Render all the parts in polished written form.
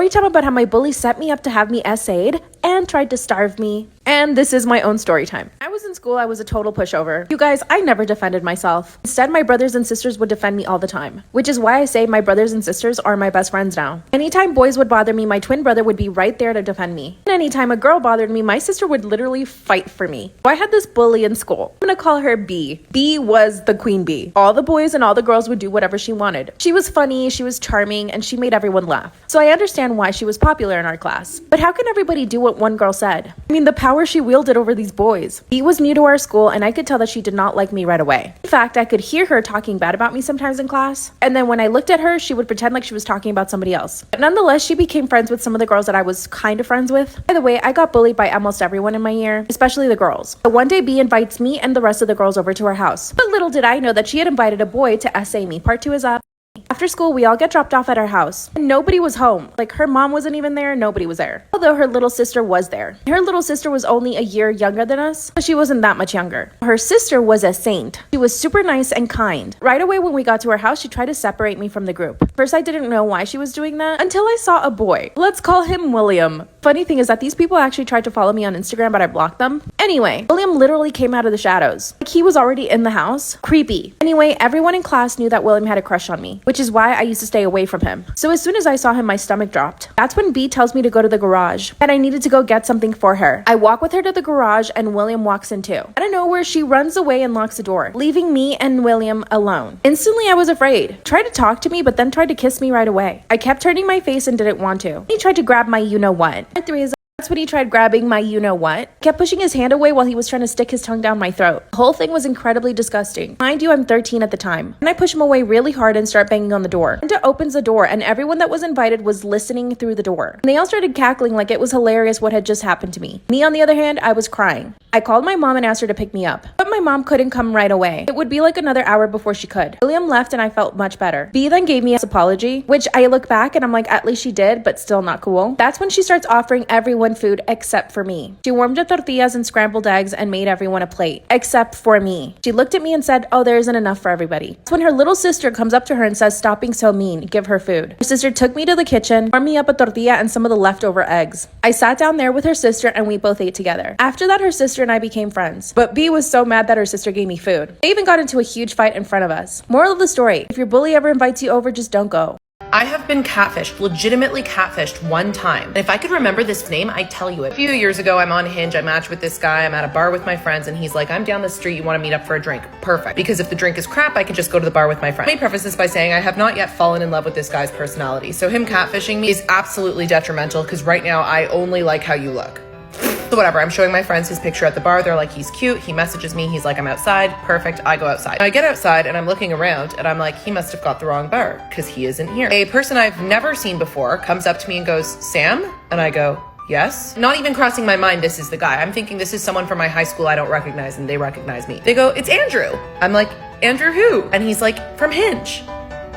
story time about how my bully set me up to have me essayed and tried to starve me. And this is my own story time. I was in school, I was a total pushover. You guys, I never defended myself. Instead, my brothers and sisters would defend me all the time, which is why I say my brothers and sisters are my best friends now. Anytime boys would bother me, my twin brother would be right there to defend me. And anytime a girl bothered me, my sister would literally fight for me. So I had this bully in school. I'm gonna call her B. B was the queen bee. All the boys and all the girls would do whatever she wanted. She was funny, she was charming, and she made everyone laugh. So I understand why she was popular in our class. But how can everybody do what one girl said? I mean, the power she wielded over these boys. B was new to our school, and I could tell that she did not like me right away. In fact, I could hear her talking bad about me sometimes in class. And then when I looked at her, she would pretend like she was talking about somebody else. But nonetheless, she became friends with some of the girls that I was kind of friends with. By the way, I got bullied by almost everyone in my year, especially the girls. But one day, B invites me and the rest of the girls over to her house. But little did I know that she had invited a boy to essay me. Part 2 is up. After school, we all get dropped off at our house. And nobody was home. Like, her mom wasn't even there, nobody was there. Although her little sister was there. Her little sister was only a year younger than us, but she wasn't that much younger. Her sister was a saint. She was super nice and kind. Right away when we got to her house, she tried to separate me from the group. First, I didn't know why she was doing that until I saw a boy. Let's call him William. Funny thing is that these people actually tried to follow me on Instagram, but I blocked them. Anyway, William literally came out of the shadows. Like, he was already in the house. Creepy. Anyway, everyone in class knew that William had a crush on me, which is why I used to stay away from him. So as soon as I saw him, my stomach dropped. That's when B tells me to go to the garage, and I needed to go get something for her. I walk with her to the garage, and William walks in too. Out of nowhere, she runs away and locks the door, leaving me and William alone. Instantly, I was afraid. Tried to talk to me, but then tried to kiss me right away. I kept turning my face and didn't want to. He tried to grab my you-know-what. Part 3 is that's when he tried grabbing my you-know-what. Kept pushing his hand away while he was trying to stick his tongue down my throat. The whole thing was incredibly disgusting. Mind you, I'm 13 at the time. And I push him away really hard and start banging on the door. Linda opens the door, and everyone that was invited was listening through the door. And they all started cackling like it was hilarious what had just happened to me. Me, on the other hand, I was crying. I called my mom and asked her to pick me up, but my mom couldn't come right away. It would be like another hour before she could. William left and I felt much better. B then gave me an apology, which I look back and I'm like, at least she did, but still not cool. That's when she starts offering everyone food except for me. She warmed up tortillas and scrambled eggs and made everyone a plate, except for me. She looked at me and said, oh, there isn't enough for everybody. That's when her little sister comes up to her and says, stop being so mean, give her food. Her sister took me to the kitchen, warmed me up a tortilla and some of the leftover eggs. I sat down there with her sister and we both ate together. After that, her sister and I became friends. But B was so mad that her sister gave me food. They even got into a huge fight in front of us. Moral of the story, if your bully ever invites you over, just don't go. I have been catfished, legitimately catfished one time. And if I could remember this name, I'd tell you it. A few years ago, I'm on Hinge, I matched with this guy, I'm at a bar with my friends, and he's like, I'm down the street, you wanna meet up for a drink? Perfect. Because if the drink is crap, I can just go to the bar with my friend. Let me preface this by saying I have not yet fallen in love with this guy's personality. So him catfishing me is absolutely detrimental because right now I only like how you look. So whatever, I'm showing my friends his picture at the bar. They're like, he's cute. He messages me. He's like, I'm outside. Perfect. I go outside. I get outside and I'm looking around and I'm like, he must have got the wrong bar because he isn't here. A person I've never seen before comes up to me and goes, Sam? And I go, yes. Not even crossing my mind, this is the guy. I'm thinking this is someone from my high school I don't recognize and they recognize me. They go, it's Andrew. I'm like, Andrew who? And he's like, from Hinge.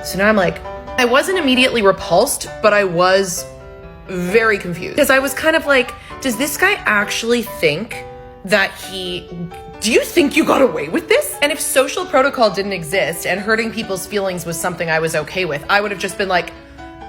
So now I'm like, I wasn't immediately repulsed, but I was very confused because I was kind of like, does this guy actually think that do you think you got away with this? And if social protocol didn't exist and hurting people's feelings was something I was okay with, I would have just been like,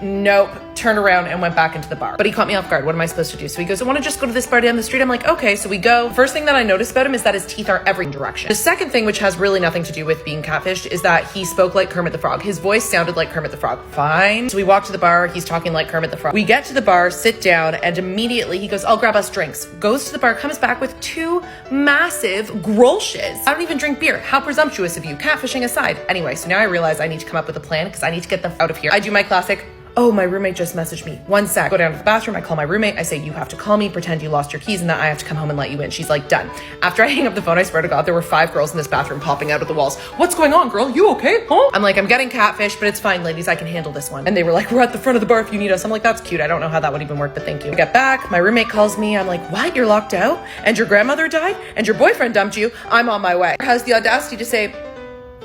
nope, turned around and went back into the bar. But he caught me off guard. What am I supposed to do? So he goes, I want to just go to this bar down the street. I'm like, okay. So we go. First thing that I noticed about him is that his teeth are every direction. The second thing, which has really nothing to do with being catfished, is that he spoke like Kermit the Frog. His voice sounded like Kermit the Frog. Fine. So we walk to the bar. He's talking like Kermit the Frog. We get to the bar, sit down, and immediately he goes, I'll grab us drinks. Goes to the bar, comes back with 2 massive grolsches. I don't even drink beer. How presumptuous of you. Catfishing aside. Anyway, so now I realize I need to come up with a plan because I need to get them out of here. I do my classic, oh, my roommate just messaged me. One sec. Go down to the bathroom. I call my roommate. I say, you have to call me, pretend you lost your keys and that I have to come home and let you in. She's like, done. After I hang up the phone, I swear to God, there were 5 girls in this bathroom popping out of the walls. What's going on, girl? You okay? Huh? I'm like, I'm getting catfished, but it's fine, ladies. I can handle this one. And they were like, we're at the front of the bar if you need us. I'm like, that's cute. I don't know how that would even work, but thank you. I get back. My roommate calls me. I'm like, what? You're locked out? And your grandmother died? And your boyfriend dumped you? I'm on my way. Has the audacity to say,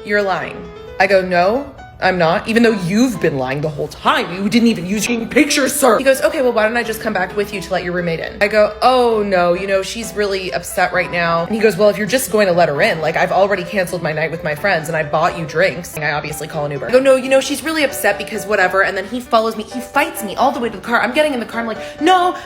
you're lying. I go, no, I'm not, even though you've been lying the whole time. You didn't even use your pictures, sir. He goes, okay, well, why don't I just come back with you to let your roommate in? I go, oh no, she's really upset right now. And he goes, well, if you're just going to let her in, like I've already canceled my night with my friends and I bought you drinks. And I obviously call an Uber. I go, no, she's really upset because whatever. And then he follows me, he fights me all the way to the car. I'm getting in the car, I'm like, no.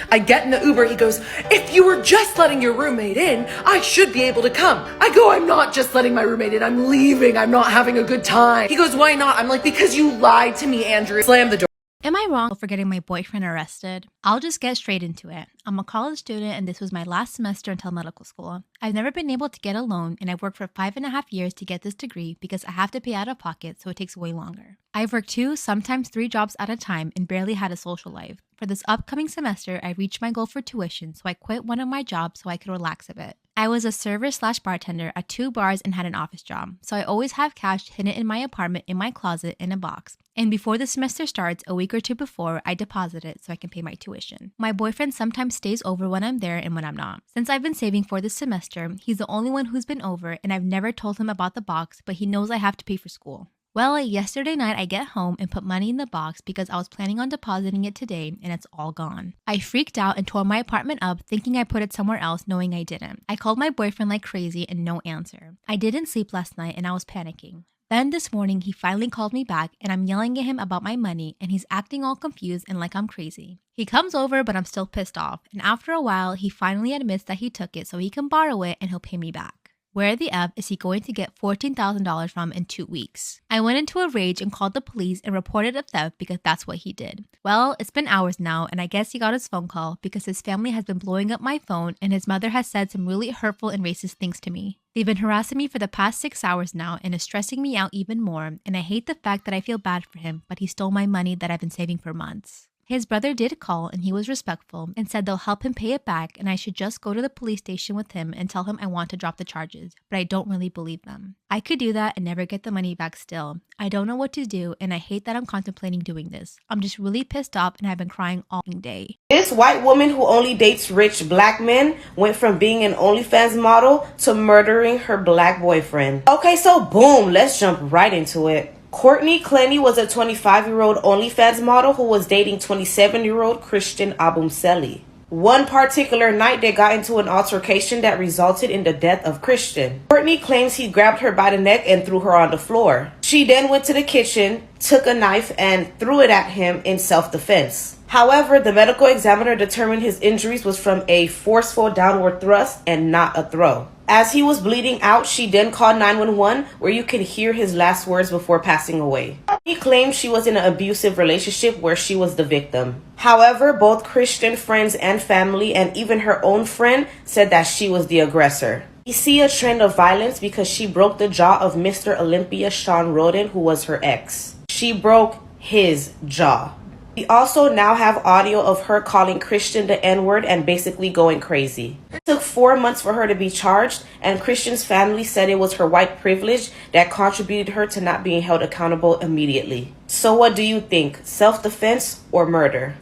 I get in the Uber, he goes, if you were just letting your roommate in, I should be able to come. I go, I'm not just letting my roommate in, I'm leaving, I'm not having a good time. He goes, why not? I'm like, because you lied to me, Andrew. Slam the door. Am I wrong for getting my boyfriend arrested? I'll just get straight into it. I'm a college student and this was my last semester until medical school. I've never been able to get a loan and I've worked for 5.5 years to get this degree because I have to pay out of pocket, so it takes way longer. I've worked 2, sometimes 3 jobs at a time and barely had a social life. For this upcoming semester, I reached my goal for tuition, so I quit one of my jobs so I could relax a bit. I was a server/bartender at 2 bars and had an office job, so I always have cash hidden in my apartment in my closet in a box. And before the semester starts, a week or 2 before, I deposit it so I can pay my tuition. My boyfriend sometimes stays over when I'm there and when I'm not. Since I've been saving for this semester, he's the only one who's been over and I've never told him about the box, but he knows I have to pay for school. Well, yesterday night I get home and put money in the box because I was planning on depositing it today and it's all gone. I freaked out and tore my apartment up thinking I put it somewhere else knowing I didn't. I called my boyfriend like crazy and no answer. I didn't sleep last night and I was panicking. Then this morning he finally called me back and I'm yelling at him about my money and he's acting all confused and like I'm crazy. He comes over but I'm still pissed off, and after a while he finally admits that he took it so he can borrow it and he'll pay me back. Where the F is he going to get $14,000 from in 2 weeks? I went into a rage and called the police and reported a theft because that's what he did. Well, it's been hours now and I guess he got his phone call because his family has been blowing up my phone and his mother has said some really hurtful and racist things to me. They've been harassing me for the past 6 hours now and is stressing me out even more, and I hate the fact that I feel bad for him, but he stole my money that I've been saving for months. His brother did call and he was respectful and said they'll help him pay it back and I should just go to the police station with him and tell him I want to drop the charges, but I don't really believe them. I could do that and never get the money back still. I don't know what to do and I hate that I'm contemplating doing this. I'm just really pissed off and I've been crying all day. This white woman who only dates rich black men went from being an OnlyFans model to murdering her black boyfriend. Okay, so boom, let's jump right into it. Courtney Clenny was a 25-year-old OnlyFans model who was dating 27-year-old Christian Abumseli. One particular night, they got into an altercation that resulted in the death of Christian. Courtney claims he grabbed her by the neck and threw her on the floor. She then went to the kitchen, took a knife, and threw it at him in self-defense. However, the medical examiner determined his injuries was from a forceful downward thrust and not a throw. As he was bleeding out, she then called 911, where you can hear his last words before passing away. He claimed she was in an abusive relationship where she was the victim. However, both Christian friends and family, and even her own friend, said that she was the aggressor. We see a trend of violence because she broke the jaw of Mr. Olympia Sean Roden, who was her ex. She broke his jaw. We also now have audio of her calling Christian the N-word and basically going crazy. It took 4 months for her to be charged, and Christian's family said it was her white privilege that contributed her to not being held accountable immediately. So what do you think? Self-defense or murder?